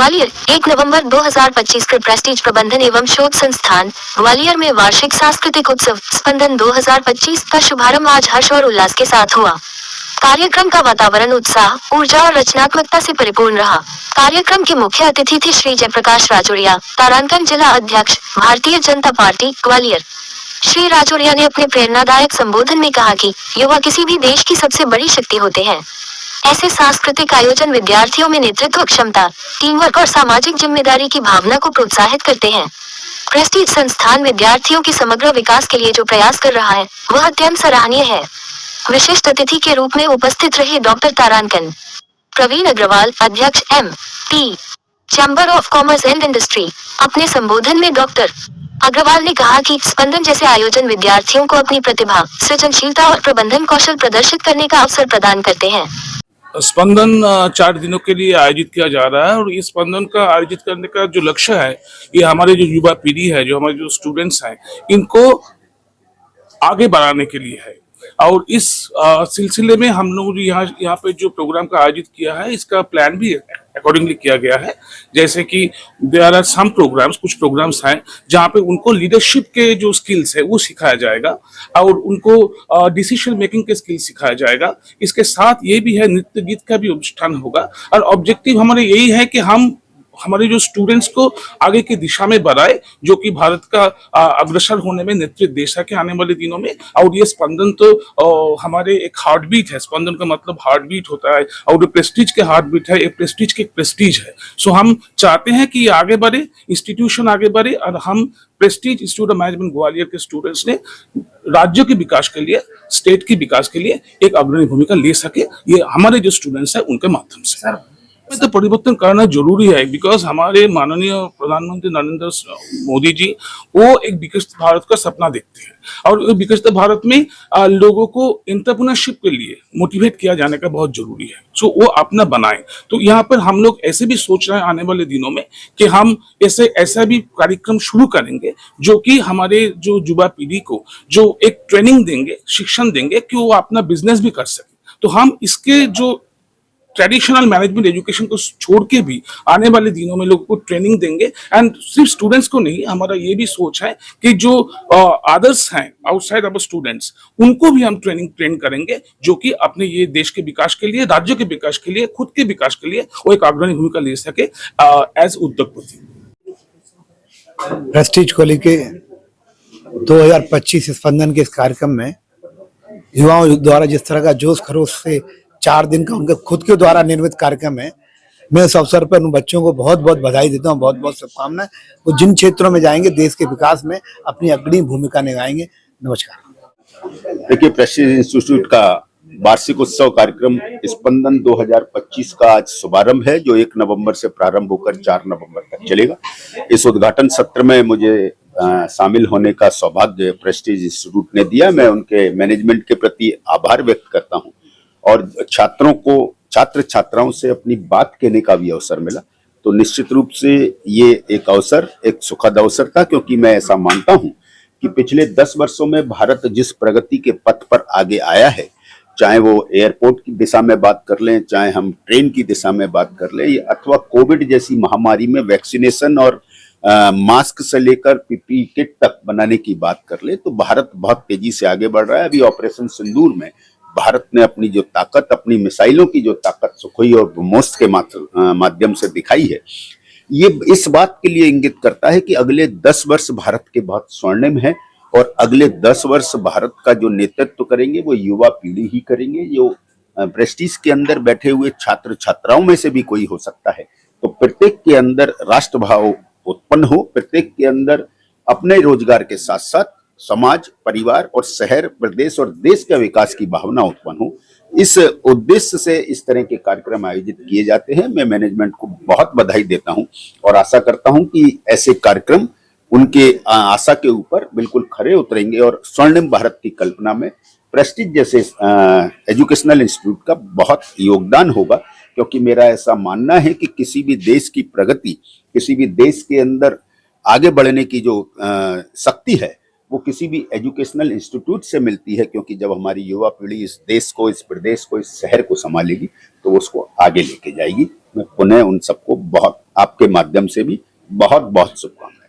ग्वालियर 1 नवंबर 2025 के प्रेस्टीज प्रबंधन एवं शोध संस्थान ग्वालियर में वार्षिक सांस्कृतिक उत्सव स्पंदन 2025 का शुभारंभ आज हर्ष और उल्लास के साथ हुआ। कार्यक्रम का वातावरण उत्साह, ऊर्जा और रचनात्मकता से परिपूर्ण रहा। कार्यक्रम के मुख्य अतिथि थे श्री जयप्रकाश राजौरिया, तारांकन जिला अध्यक्ष, भारतीय जनता पार्टी ग्वालियर। श्री राजौरिया ने अपने प्रेरणादायक संबोधन में कहा कि युवा किसी भी देश की सबसे बड़ी शक्ति होते हैं। ऐसे सांस्कृतिक आयोजन विद्यार्थियों में नेतृत्व क्षमता, टीम वर्क और सामाजिक जिम्मेदारी की भावना को प्रोत्साहित करते हैं। प्रेस्टीज संस्थान विद्यार्थियों के समग्र विकास के लिए जो प्रयास कर रहा है वह अत्यंत सराहनीय है। विशिष्ट अतिथि के रूप में उपस्थित रहे डॉक्टर तारांकन प्रवीण अग्रवाल, अध्यक्ष MP chamber of commerce and industry. अपने संबोधन में डॉक्टर अग्रवाल ने कहा कि स्पंदन जैसे आयोजन विद्यार्थियों को अपनी प्रतिभा, सृजनशीलता और प्रबंधन कौशल प्रदर्शित करने का अवसर प्रदान करते हैं। स्पंदन 4 दिनों के लिए आयोजित किया जा रहा है और इस स्पंदन का आयोजित करने का जो लक्ष्य है, ये हमारे जो युवा पीढ़ी है, जो हमारे जो स्टूडेंट्स हैं, इनको आगे बढ़ाने के लिए है। और इस सिलसिले में हम लोग यहाँ पे जो प्रोग्राम का आयोजित किया है, इसका प्लान भी अकॉर्डिंगली किया गया है। जैसे कि देयर आर सम प्रोग्राम्स, कुछ प्रोग्राम्स हैं जहाँ पे उनको लीडरशिप के जो स्किल्स है वो सिखाया जाएगा और उनको डिसीजन मेकिंग के स्किल्स सिखाया जाएगा। इसके साथ ये भी है, नृत्य गीत का भी अनुष्ठान होगा और ऑब्जेक्टिव हमारे यही है कि हम हमारे जो स्टूडेंट्स को आगे की दिशा में बढ़ाए, जो कि भारत का अग्रसर होने में नेतृत्व दे सके आने वाले दिनों में। और ये स्पंदन तो हमारे एक हार्ट बीट है। स्पंदन का मतलब हार्ट बीट होता है और जो प्रेस्टीज के हार्ट बीट है, एक प्रेस्टीज के प्रेस्टीज है। सो हम चाहते हैं कि ये आगे बढ़े, इंस्टीट्यूशन आगे बढ़े और हम Prestige institute of management Gwalior के स्टूडेंट्स ने राज्यों के विकास के लिए, स्टेट के विकास के लिए एक अग्रणी भूमिका ले सके। ये हमारे जो स्टूडेंट्स हैं उनके माध्यम से तो परिवर्तन करना जरूरी है, बिकॉज हमारे माननीय प्रधानमंत्री नरेंद्र मोदी जी वो एक विकसित भारत का सपना देखते हैं और विकसित भारत में लोगों को एंटरप्रेन्योरशिप के लिए मोटिवेट किया जाने का बहुत जरूरी है। सो वो अपना बनाए। तो यहाँ पर हम लोग ऐसे भी सोच रहे हैं आने वाले दिनों में कि हम ऐसा भी कार्यक्रम शुरू करेंगे जो कि हमारे जो युवा पीढ़ी को जो एक ट्रेनिंग देंगे, शिक्षण देंगे कि वो अपना बिजनेस भी कर सके। तो हम इसके जो ट्रेडिशनल मैनेजमेंट एजुकेशन को छोड़ के भी आने वाले दिनों में लोगों को ट्रेनिंग देंगे। एंड सिर्फ स्टूडेंट्स को नहीं, हमारा ये भी सोच है कि जो अदर्स हैं आउटसाइड अवर स्टूडेंट्स, उनको भी हम ट्रेन करेंगे, जो कि अपने ये देश के विकास के लिए, राज्य के विकास के लिए, खुद के विकास के लिए वो एक अग्रणी भूमिका ले सके एज उद्योगपति। प्रेस्टीज को लेके 2025 स्पंदन के इस कार्यक्रम में युवाओं द्वारा जिस तरह का जोश खरोश से 4 दिन का उनके खुद के द्वारा निर्मित कार्यक्रम है, मैं इस अवसर पर उन बच्चों को बहुत बहुत बधाई देता हूँ, बहुत बहुत शुभकामनाएं। वो जिन क्षेत्रों में जाएंगे देश के विकास में अपनी अग्रणी भूमिका निभाएंगे। नमस्कार। देखिए, प्रेस्टीज इंस्टीट्यूट का वार्षिक उत्सव कार्यक्रम स्पंदन 2025 का आज शुभारंभ है, जो 1 नवंबर से प्रारंभ होकर 4 नवंबर तक चलेगा। इस उद्घाटन सत्र में मुझे शामिल होने का सौभाग्य प्रेस्टीज इंस्टीट्यूट ने दिया। मैं उनके मैनेजमेंट के प्रति आभार व्यक्त करता हूँ और छात्रों को, छात्र छात्राओं से अपनी बात कहने का भी अवसर मिला। तो निश्चित रूप से ये एक अवसर, एक सुखद अवसर था, क्योंकि मैं ऐसा मानता हूँ कि पिछले 10 वर्षों में भारत जिस प्रगति के पथ पर आगे आया है, चाहे वो एयरपोर्ट की दिशा में बात कर लें, चाहे हम ट्रेन की दिशा में बात कर लें, अथवा कोविड जैसी महामारी में वैक्सीनेशन और मास्क से लेकर पीपीई किट तक बनाने की बात कर ले, तो भारत बहुत तेजी से आगे बढ़ रहा है। अभी ऑपरेशन सिंदूर में भारत ने अपनी जो ताकत, अपनी मिसाइलों की जो ताकत सुखोई और ब्रह्मोस के माध्यम से दिखाई है, ये इस बात के लिए इंगित करता है कि अगले 10 वर्ष भारत के बहुत स्वर्णिम है और अगले 10 वर्ष भारत का जो नेतृत्व करेंगे वो युवा पीढ़ी ही करेंगे। जो प्रेस्टीज के अंदर बैठे हुए छात्र छात्राओं में से भी कोई हो सकता है। तो प्रत्येक के अंदर राष्ट्रभाव उत्पन्न हो, प्रत्येक के अंदर अपने रोजगार के साथ साथ समाज, परिवार और शहर, प्रदेश और देश के विकास की भावना उत्पन्न हो, इस उद्देश्य से इस तरह के कार्यक्रम आयोजित किए जाते हैं। मैं मैनेजमेंट को बहुत बधाई देता हूं और आशा करता हूं कि ऐसे कार्यक्रम उनके आशा के ऊपर बिल्कुल खरे उतरेंगे और स्वर्णिम भारत की कल्पना में प्रेस्टीज जैसे एजुकेशनल इंस्टीट्यूट का बहुत योगदान होगा। क्योंकि मेरा ऐसा मानना है कि किसी भी देश की प्रगति, किसी भी देश के अंदर आगे बढ़ने की जो शक्ति है, वो किसी भी एजुकेशनल इंस्टीट्यूट से मिलती है। क्योंकि जब हमारी युवा पीढ़ी इस देश को, इस प्रदेश को, इस शहर को संभालेगी तो उसको आगे लेके जाएगी। मैं पुनः उन सबको बहुत आपके माध्यम से भी बहुत बहुत शुभकामनाएं।